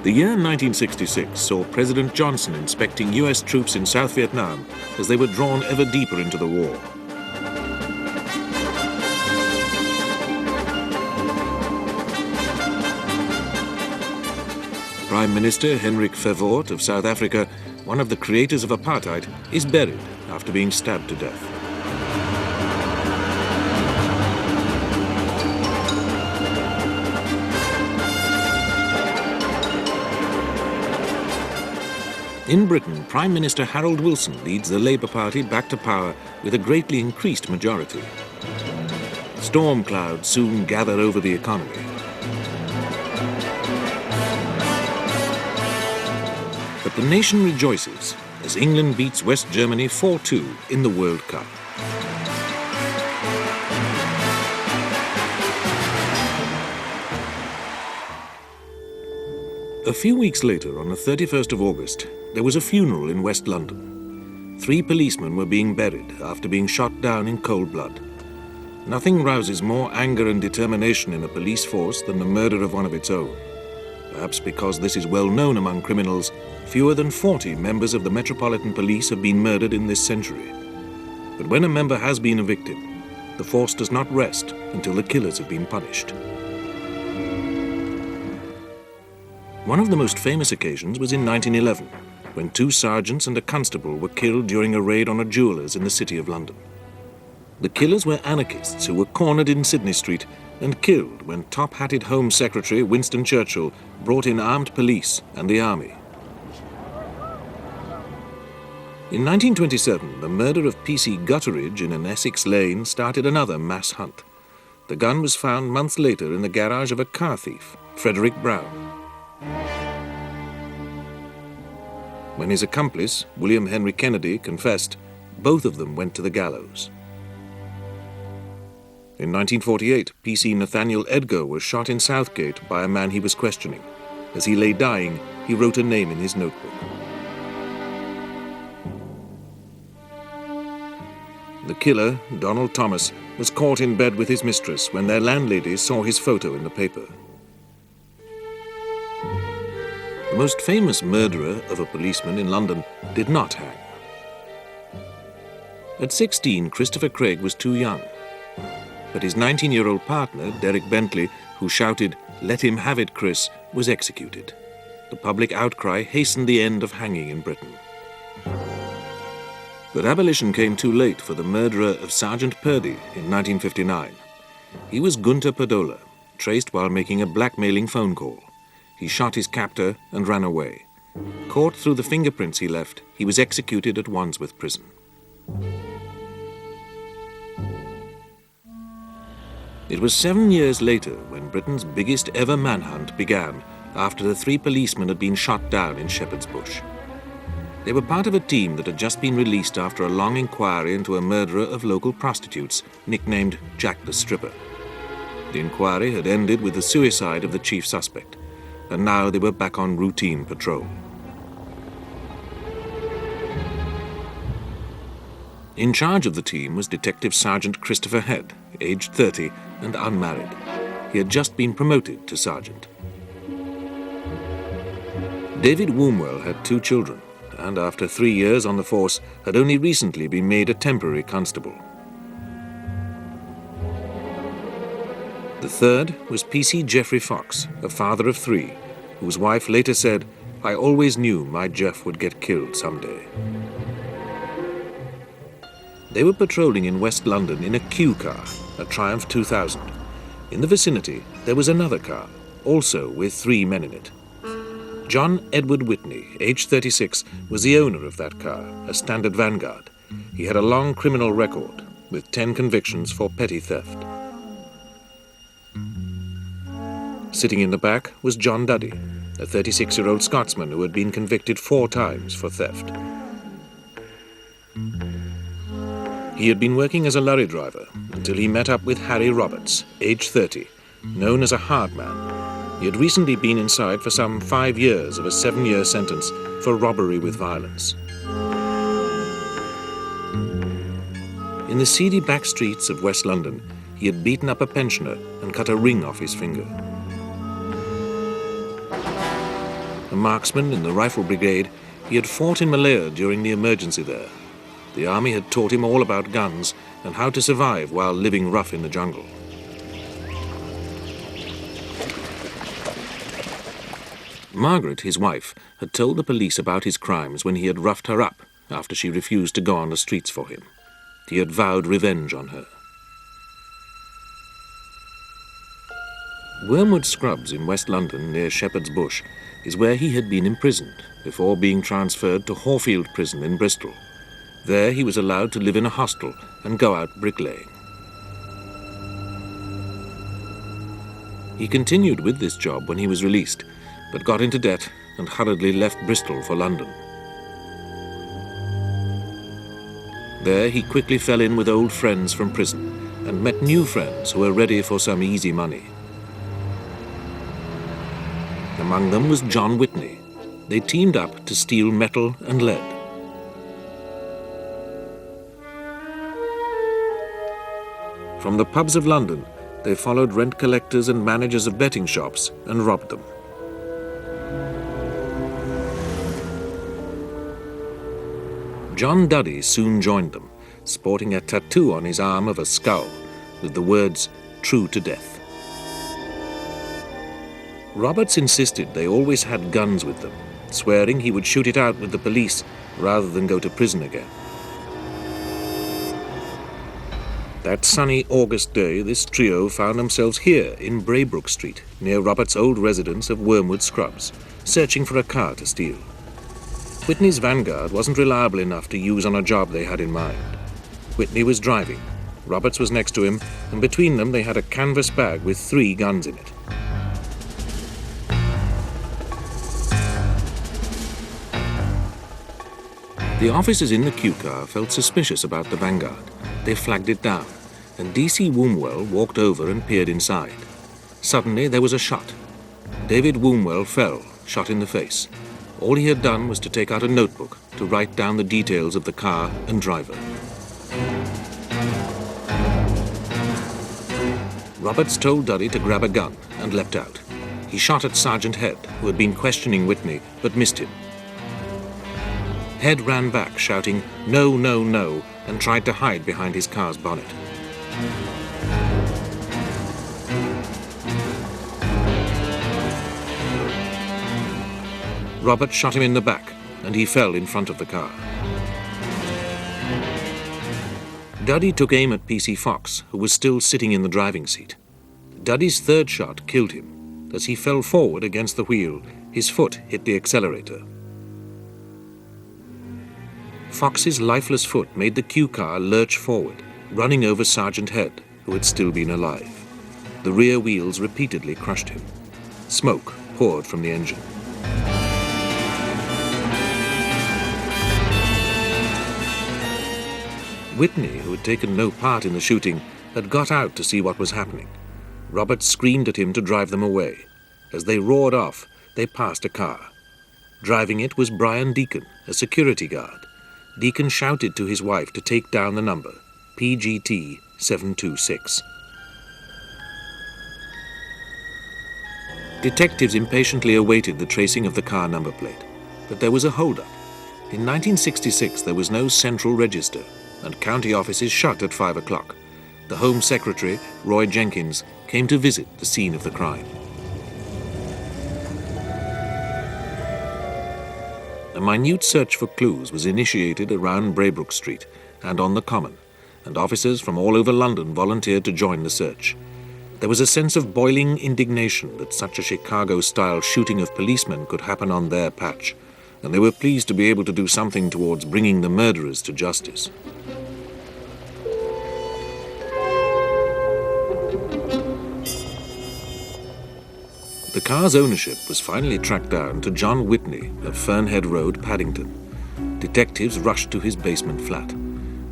The year 1966 saw President Johnson inspecting US troops in South Vietnam as they were drawn ever deeper into the war. Prime Minister Hendrik Verwoerd of South Africa, one of the creators of apartheid, is buried after being stabbed to death. In Britain, Prime Minister Harold Wilson leads the Labour Party back to power with a greatly increased majority. Storm clouds soon gather over the economy. But the nation rejoices as England beats West Germany 4-2 in the World Cup. A few weeks later, on the 31st of August, there was a funeral in West London. 3 policemen were being buried after being shot down in cold blood. Nothing rouses more anger and determination in a police force than the murder of one of its own. Perhaps because this is well known among criminals, fewer than 40 members of the Metropolitan Police have been murdered in this century. But when a member has been a victim, the force does not rest until the killers have been punished. One of the most famous occasions was in 1911, when 2 sergeants and a constable were killed during a raid on a jeweller's in the City of London. The killers were anarchists who were cornered in Sydney Street and killed when top-hatted Home Secretary Winston Churchill brought in armed police and the army. In 1927, the murder of P.C. Gutteridge in an Essex lane started another mass hunt. The gun was found months later in the garage of a car thief, Frederick Brown. When his accomplice, William Henry Kennedy, confessed, both of them went to the gallows. In 1948, P.C. Nathaniel Edgar was shot in Southgate by a man he was questioning. As he lay dying, he wrote a name in his notebook. The killer, Donald Thomas, was caught in bed with his mistress when their landlady saw his photo in the paper. The most famous murderer of a policeman in London did not hang. At 16, Christopher Craig was too young. But his 19-year-old partner, Derek Bentley, who shouted, "Let him have it, Chris," was executed. The public outcry hastened the end of hanging in Britain. But abolition came too late for the murderer of Sergeant Purdy in 1959. He was Gunter Padola, traced while making a blackmailing phone call. He shot his captor and ran away. Caught through the fingerprints he left, he was executed at Wandsworth Prison. It was 7 years later when Britain's biggest ever manhunt began after the 3 policemen had been shot down in Shepherd's Bush. They were part of a team that had just been released after a long inquiry into a murderer of local prostitutes, nicknamed Jack the Stripper. The inquiry had ended with the suicide of the chief suspect, and now they were back on routine patrol. In charge of the team was Detective Sergeant Christopher Head, aged 30 and unmarried. He had just been promoted to sergeant. David Wombwell had 2 children, and after 3 years on the force, had only recently been made a temporary constable. The third was P.C. Geoffrey Fox, a father of 3, whose wife later said, "I always knew my Jeff would get killed someday." They were patrolling in West London in a Q car, a Triumph 2000. In the vicinity, there was another car, also with 3 men in it. John Edward Witney, aged 36, was the owner of that car, a standard Vanguard. He had a long criminal record, with 10 convictions for petty theft. Sitting in the back was John Duddy, a 36-year-old Scotsman who had been convicted 4 times for theft. He had been working as a lorry driver until he met up with Harry Roberts, aged 30, known as a hard man. He had recently been inside for some 5 years of a 7-year sentence for robbery with violence. In the seedy back streets of West London, he had beaten up a pensioner and cut a ring off his finger. A marksman in the Rifle Brigade, he had fought in Malaya during the emergency there. The army had taught him all about guns and how to survive while living rough in the jungle. Margaret, his wife, had told the police about his crimes when he had roughed her up after she refused to go on the streets for him. He had vowed revenge on her. Wormwood Scrubs in West London, near Shepherd's Bush, is where he had been imprisoned before being transferred to Horfield Prison in Bristol. There he was allowed to live in a hostel and go out bricklaying. He continued with this job when he was released, but got into debt and hurriedly left Bristol for London. There he quickly fell in with old friends from prison and met new friends who were ready for some easy money. Among them was John Witney. They teamed up to steal metal and lead. From the pubs of London, they followed rent collectors and managers of betting shops and robbed them. John Duddy soon joined them, sporting a tattoo on his arm of a skull with the words, "True to Death." Roberts insisted they always had guns with them, swearing he would shoot it out with the police rather than go to prison again. That sunny August day, this trio found themselves here in Braybrook Street, near Roberts' old residence of Wormwood Scrubs, searching for a car to steal. Whitney's Vanguard wasn't reliable enough to use on a job they had in mind. Witney was driving, Roberts was next to him, and between them they had a canvas bag with 3 guns in it. The officers in the Q car felt suspicious about the Vanguard. They flagged it down, and DC Wombwell walked over and peered inside. Suddenly there was a shot. David Wombwell fell, shot in the face. All he had done was to take out a notebook to write down the details of the car and driver. Roberts told Duddy to grab a gun and leapt out. He shot at Sergeant Head, who had been questioning Witney, but missed him. Head ran back, shouting, "No, no, no," and tried to hide behind his car's bonnet. Robert shot him in the back, and he fell in front of the car. Duddy took aim at PC Fox, who was still sitting in the driving seat. Duddy's third shot killed him. As he fell forward against the wheel, his foot hit the accelerator. Fox's lifeless foot made the Q car lurch forward, running over Sergeant Head, who had still been alive. The rear wheels repeatedly crushed him. Smoke poured from the engine. Witney, who had taken no part in the shooting, had got out to see what was happening. Robert screamed at him to drive them away. As they roared off, they passed a car. Driving it was Brian Deacon, a security guard. Deacon shouted to his wife to take down the number, PGT 726. Detectives impatiently awaited the tracing of the car number plate, but there was a hold-up. In 1966 there was no central register, and county offices shut at 5 o'clock. The Home Secretary, Roy Jenkins, came to visit the scene of the crime. A minute search for clues was initiated around Braybrook Street and on the Common, and officers from all over London volunteered to join the search. There was a sense of boiling indignation that such a Chicago-style shooting of policemen could happen on their patch, and they were pleased to be able to do something towards bringing the murderers to justice. The car's ownership was finally tracked down to John Witney of Fernhead Road, Paddington. Detectives rushed to his basement flat.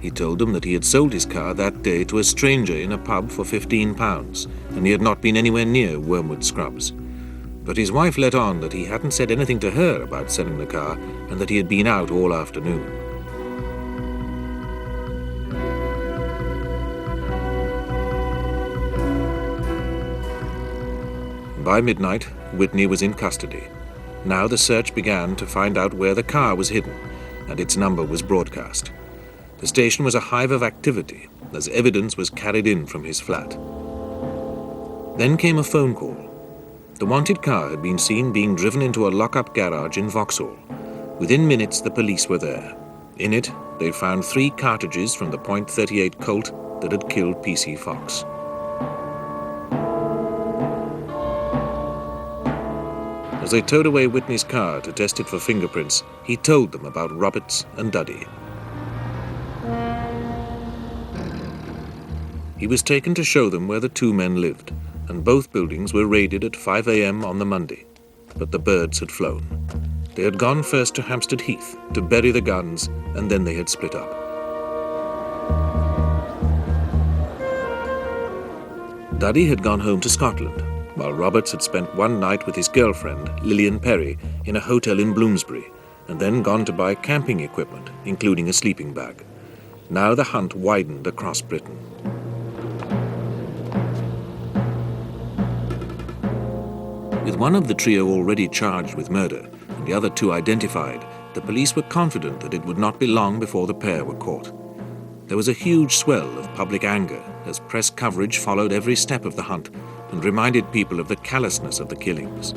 He told them that he had sold his car that day to a stranger in a pub for £15, and he had not been anywhere near Wormwood Scrubs. But his wife let on that he hadn't said anything to her about selling the car, and that he had been out all afternoon. By midnight, Witney was in custody. Now the search began to find out where the car was hidden, and its number was broadcast. The station was a hive of activity, as evidence was carried in from his flat. Then came a phone call. The wanted car had been seen being driven into a lock-up garage in Vauxhall. Within minutes, the police were there. In it, they found 3 cartridges from the .38 Colt that had killed P.C. Fox. As they towed away Witney's car to test it for fingerprints, he told them about Roberts and Duddy. He was taken to show them where the 2 men lived, and both buildings were raided at 5 a.m. on the Monday. But the birds had flown. They had gone first to Hampstead Heath to bury the guns, and then they had split up. Duddy had gone home to Scotland, while Roberts had spent one night with his girlfriend, Lillian Perry, in a hotel in Bloomsbury, and then gone to buy camping equipment, including a sleeping bag. Now the hunt widened across Britain. With one of the trio already charged with murder, and the other 2 identified, the police were confident that it would not be long before the pair were caught. There was a huge swell of public anger as press coverage followed every step of the hunt and reminded people of the callousness of the killings.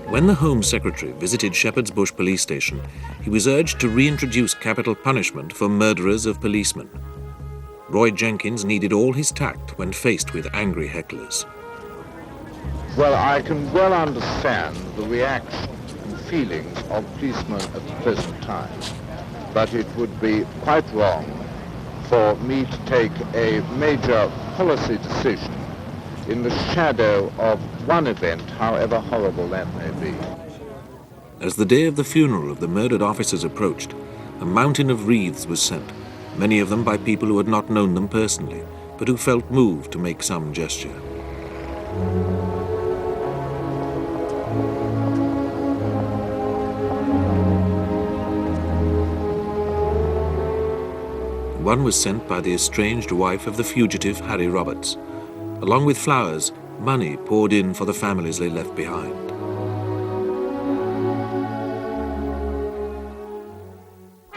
When the Home Secretary visited Shepherd's Bush police station, he was urged to reintroduce capital punishment for murderers of policemen. Roy Jenkins needed all his tact when faced with angry hecklers. Well, I can well understand the reaction and feelings of policemen at the present time, but it would be quite wrong for me to take a major policy decision in the shadow of one event, however horrible that may be. As the day of the funeral of the murdered officers approached, a mountain of wreaths was sent, many of them by people who had not known them personally, but who felt moved to make some gesture. One was sent by the estranged wife of the fugitive Harry Roberts. Along with flowers, money poured in for the families they left behind.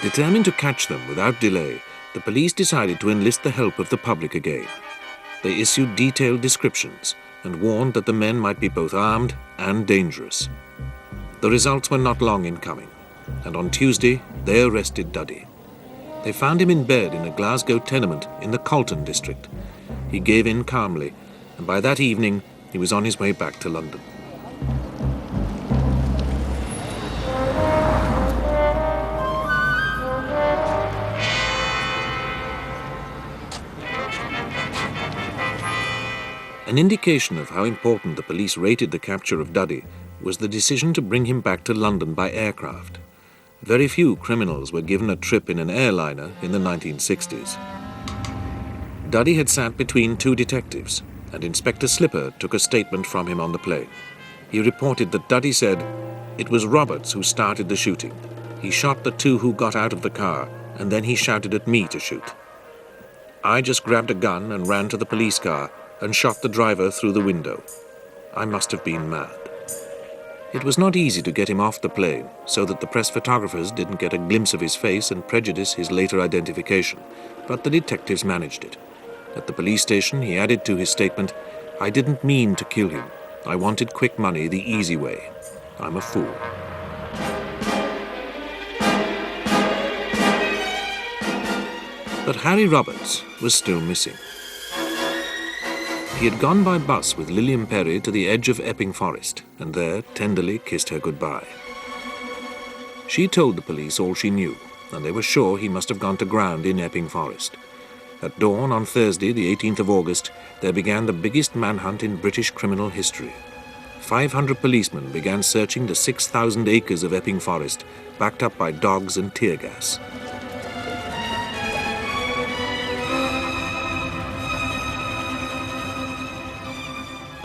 Determined to catch them without delay, the police decided to enlist the help of the public again. They issued detailed descriptions and warned that the men might be both armed and dangerous. The results were not long in coming, and on Tuesday they arrested Duddy. They found him in bed in a Glasgow tenement in the Colton district. He gave in calmly, and by that evening he was on his way back to London. An indication of how important the police rated the capture of Duddy was the decision to bring him back to London by aircraft. Very few criminals were given a trip in an airliner in the 1960s. Duddy had sat between 2 detectives, and Inspector Slipper took a statement from him on the plane. He reported that Duddy said, "It was Roberts who started the shooting. He shot the 2 who got out of the car, and then he shouted at me to shoot. I just grabbed a gun and ran to the police car and shot the driver through the window. I must have been mad." It was not easy to get him off the plane so that the press photographers didn't get a glimpse of his face and prejudice his later identification, but the detectives managed it. At the police station, he added to his statement, "I didn't mean to kill him. I wanted quick money the easy way. I'm a fool." But Harry Roberts was still missing. He had gone by bus with Lillian Perry to the edge of Epping Forest, and there tenderly kissed her goodbye. She told the police all she knew, and they were sure he must have gone to ground in Epping Forest. At dawn on Thursday, the 18th of August, there began the biggest manhunt in British criminal history. 500 policemen began searching the 6,000 acres of Epping Forest, backed up by dogs and tear gas.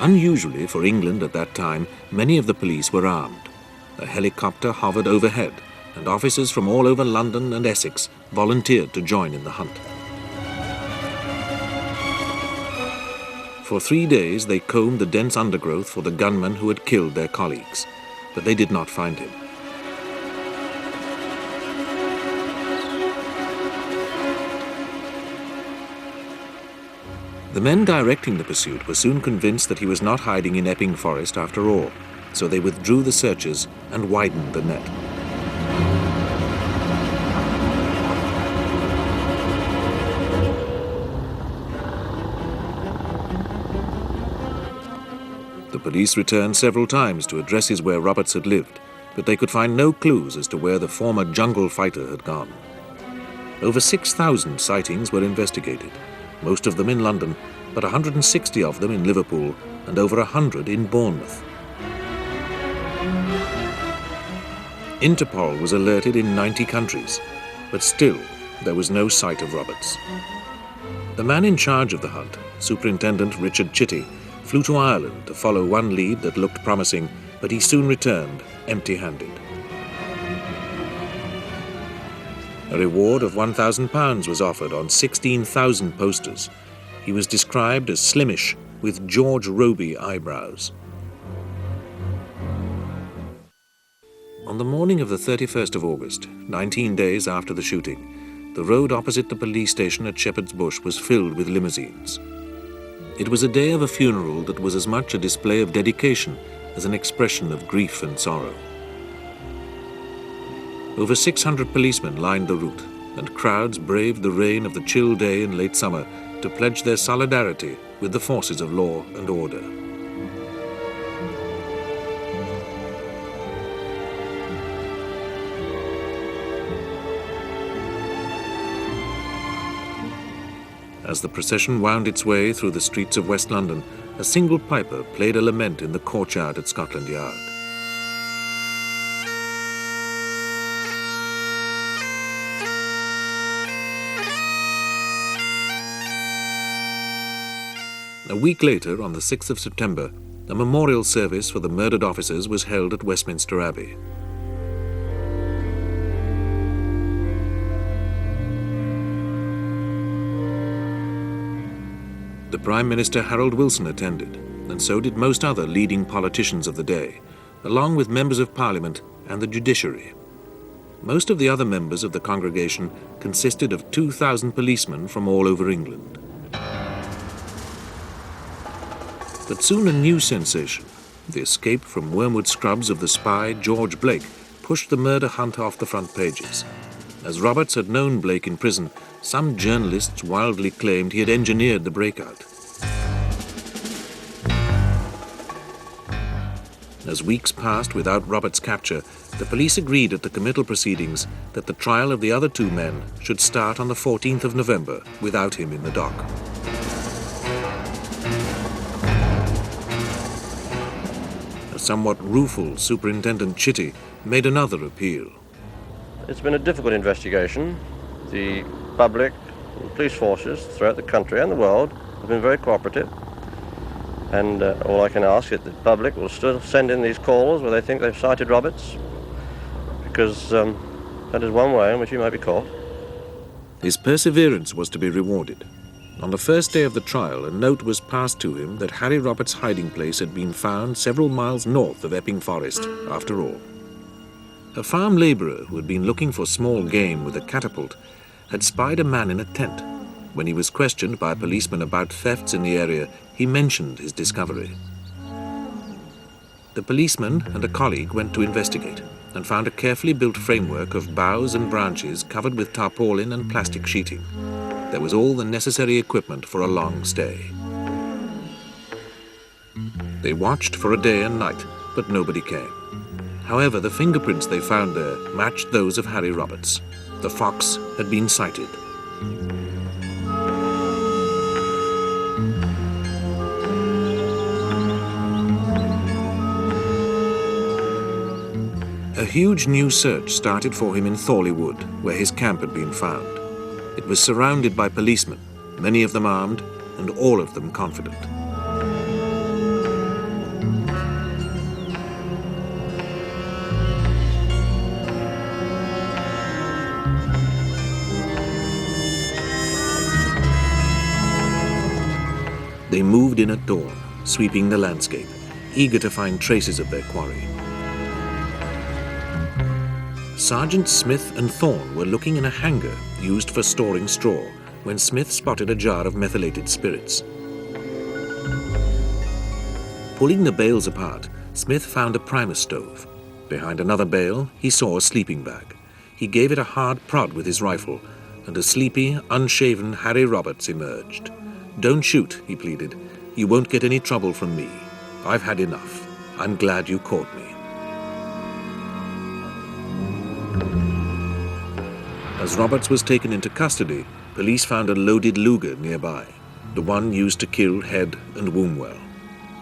Unusually for England at that time, many of the police were armed. A helicopter hovered overhead, and officers from all over London and Essex volunteered to join in the hunt. For 3 days they combed the dense undergrowth for the gunman who had killed their colleagues, but they did not find him. The men directing the pursuit were soon convinced that he was not hiding in Epping Forest after all, so they withdrew the searches and widened the net. The police returned several times to addresses where Roberts had lived, but they could find no clues as to where the former jungle fighter had gone. Over 6,000 sightings were investigated, most of them in London, but 160 of them in Liverpool and over 100 in Bournemouth. Interpol was alerted in 90 countries, but still there was no sight of Roberts. The man in charge of the hunt, Superintendent Richard Chitty, flew to Ireland to follow one lead that looked promising, but he soon returned empty-handed. A reward of £1,000 was offered on 16,000 posters. He was described as slimish, with George Roby eyebrows. On the morning of the 31st of August, 19 days after the shooting, the road opposite the police station at Shepherd's Bush was filled with limousines. It was a day of a funeral that was as much a display of dedication as an expression of grief and sorrow. Over 600 policemen lined the route, and crowds braved the rain of the chill day in late summer to pledge their solidarity with the forces of law and order. As the procession wound its way through the streets of West London, a single piper played a lament in the courtyard at Scotland Yard. A week later, on the 6th of September, a memorial service for the murdered officers was held at Westminster Abbey. The Prime Minister Harold Wilson attended, and so did most other leading politicians of the day, along with members of Parliament and the judiciary. Most of the other members of the congregation consisted of 2,000 policemen from all over England. But soon a new sensation, the escape from Wormwood Scrubs of the spy George Blake, pushed the murder hunt off the front pages. As Roberts had known Blake in prison, some journalists wildly claimed he had engineered the breakout. As weeks passed without Roberts' capture, the police agreed at the committal proceedings that the trial of the other two men should start on the 14th of November without him in the dock. A somewhat rueful Superintendent Chitty made another appeal. It's been a difficult investigation. The public and police forces throughout the country and the world have been very cooperative. And all I can ask is that the public will still send in these calls where they think they've sighted Roberts, because that is one way in which he might be caught. His perseverance was to be rewarded. On the first day of the trial, a note was passed to him that Harry Roberts' hiding place had been found several miles north of Epping Forest, after all. A farm labourer who had been looking for small game with a catapult had spied a man in a tent. When he was questioned by a policeman about thefts in the area, he mentioned his discovery. The policeman and a colleague went to investigate and found a carefully built framework of boughs and branches covered with tarpaulin and plastic sheeting. There was all the necessary equipment for a long stay. They watched for a day and night, but nobody came. However, the fingerprints they found there matched those of Harry Roberts. The fox had been sighted. A huge new search started for him in Thorley Wood, where his camp had been found. It was surrounded by policemen, many of them armed, and all of them confident. They They moved in at dawn, sweeping the landscape, eager to find traces of their quarry. Sergeants Smith and Thorne were looking in a hangar used for storing straw when Smith spotted a jar of methylated spirits. Pulling the bales apart, Smith found a primus stove. Behind another bale, he saw a sleeping bag. He gave it a hard prod with his rifle, and a sleepy, unshaven Harry Roberts emerged. "Don't shoot," he pleaded. "You won't get any trouble from me. I've had enough. I'm glad you caught me." As Roberts was taken into custody, police found a loaded Luger nearby, the one used to kill Head and Wombwell.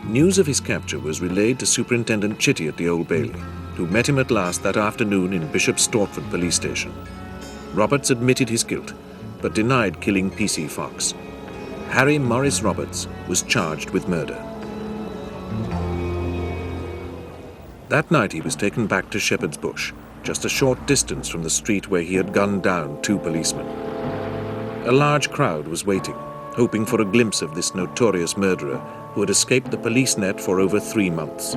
News of his capture was relayed to Superintendent Chitty at the Old Bailey, who met him at last that afternoon in Bishop Stortford police station. Roberts admitted his guilt, but denied killing P.C. Fox. Harry Morris Roberts was charged with murder. That night he was taken back to Shepherd's Bush, just a short distance from the street where he had gunned down 2 policemen. A large crowd was waiting, hoping for a glimpse of this notorious murderer who had escaped the police net for over 3 months.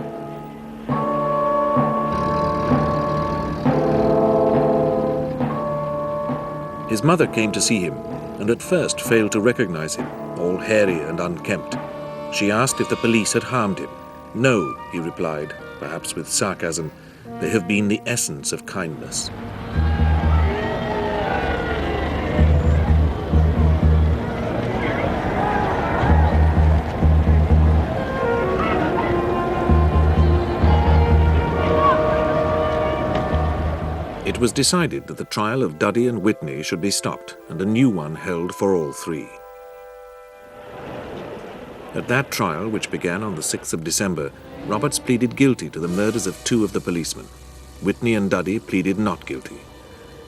His mother came to see him, and at first failed to recognize him, all hairy and unkempt. She asked if the police had harmed him. "No," he replied, perhaps with sarcasm. "They have been the essence of kindness." It was decided that the trial of Duddy and Witney should be stopped and a new one held for all 3. At that trial, which began on the 6th of December, Roberts pleaded guilty to the murders of 2 of the policemen. Witney and Duddy pleaded not guilty.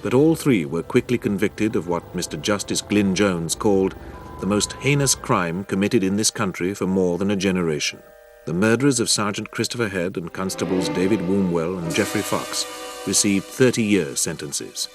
But all 3 were quickly convicted of what Mr. Justice Glyn Jones called the most heinous crime committed in this country for more than a generation. The murderers of Sergeant Christopher Head and Constables David Wombwell and Geoffrey Fox received 30-year sentences.